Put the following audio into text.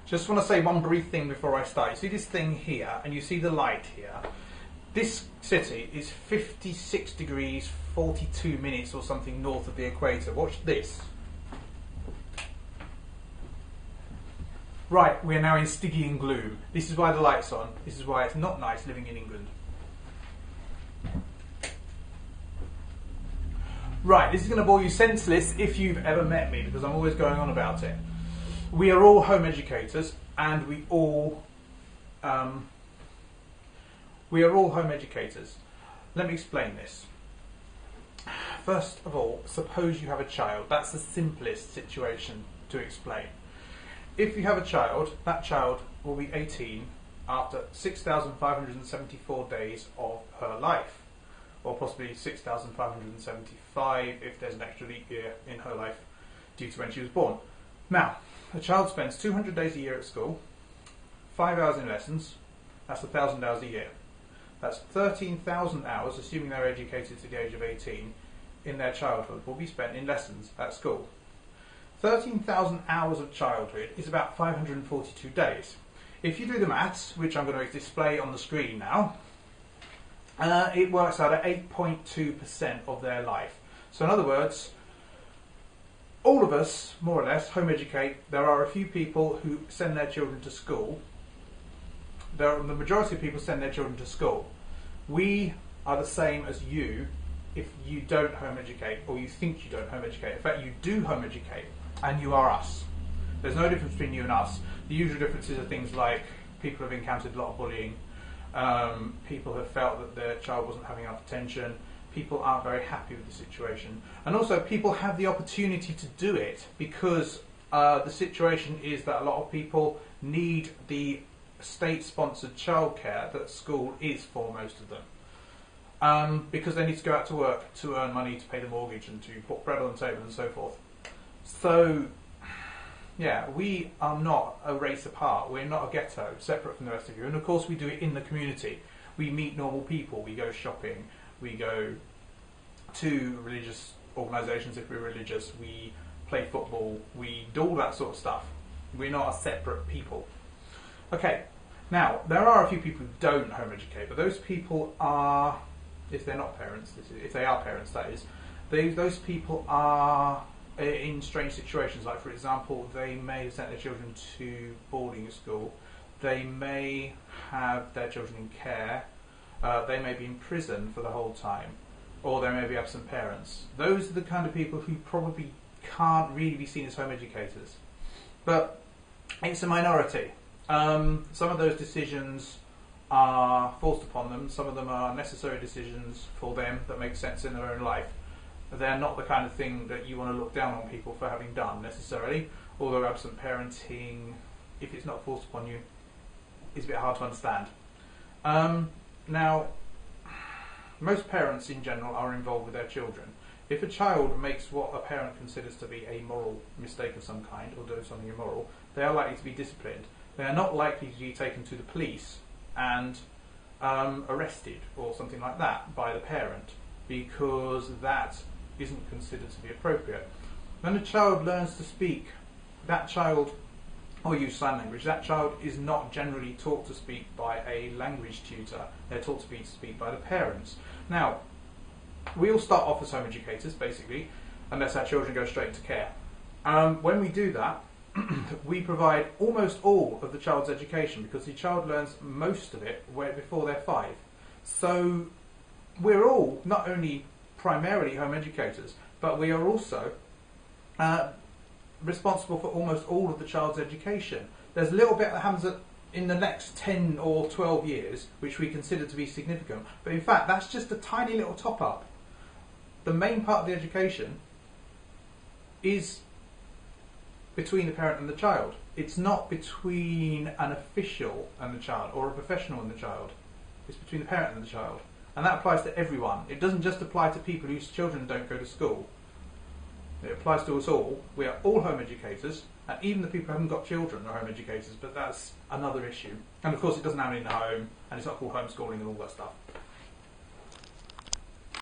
Just want to say one brief thing before I start. You see this thing here, and you see the light here. This city is 56 degrees 42 minutes or something north of the equator. Watch this. Right, we are now in Stygian gloom. This is why the light's on. This is why it's not nice living in England. Right, this is going to bore you senseless if you've ever met me, because I'm always going on about it. We are all home educators, and we are all home educators. Let me explain this. First of all, suppose you have a child. That's the simplest situation to explain. If you have a child, that child will be 18 after 6,574 days of her life, or possibly 6,575 if there's an extra leap year in her life due to when she was born. Now, a child spends 200 days a year at school, 5 hours in lessons. That's 1,000 hours a year. That's 13,000 hours, assuming they're educated to the age of 18, in their childhood will be spent in lessons at school. 13,000 hours of childhood is about 542 days. If you do the maths, which I'm going to display on the screen now, it works out at 8.2% of their life. So in other words, all of us, more or less, home educate. There are a few people who send their children to school. The majority of people send their children to school. We are the same as you if you don't home educate, or you think you don't home educate. In fact, you do home educate, and you are us. There's no difference between you and us. The usual differences are things like people have encountered a lot of bullying, people have felt that their child wasn't having enough attention, people aren't very happy with the situation, and also people have the opportunity to do it because the situation is that a lot of people need the state-sponsored childcare that school is for most of them, because they need to go out to work to earn money to pay the mortgage and to put bread on the table and so forth. So yeah, we are not a race apart. We're not a ghetto separate from the rest of you, and of course we do it in the community. We meet normal people, we go shopping, we go to religious organisations if we're religious, we play football, we do all that sort of stuff. We're not a separate people. Okay, now there are a few people who don't home educate, but those people are, if they're not parents, if they are parents that is, those people are in strange situations. Like for example, they may have sent their children to boarding school, they may have their children in care, they may be in prison for the whole time, or they may be absent parents. Those are the kind of people who probably can't really be seen as home educators. But it's a minority. Some of those decisions are forced upon them, some of them are necessary decisions for them that make sense in their own life. They're not the kind of thing that you want to look down on people for having done necessarily, although absent parenting, if it's not forced upon you, is a bit hard to understand. Now, most parents in general are involved with their children. If a child makes what a parent considers to be a moral mistake of some kind, or does something immoral, they are likely to be disciplined. They are not likely to be taken to the police and arrested or something like that by the parent, because that isn't considered to be appropriate. When a child learns to speak, that child, or use sign language, that child is not generally taught to speak by a language tutor. They're taught to speak by the parents. Now, we all start off as home educators, basically, unless our children go straight into care. When we do that, we provide almost all of the child's education, because the child learns most of it before they're 5. So we're all not only primarily home educators, but we are also responsible for almost all of the child's education. There's a little bit that happens in the next 10 or 12 years, which we consider to be significant, but in fact that's just a tiny little top-up. The main part of the education is between the parent and the child. It's not between an official and the child, or a professional and the child. It's between the parent and the child. And that applies to everyone. It doesn't just apply to people whose children don't go to school. It applies to us all. We are all home educators, and even the people who haven't got children are home educators, but that's another issue. And of course it doesn't happen in the home, and it's not called homeschooling and all that stuff.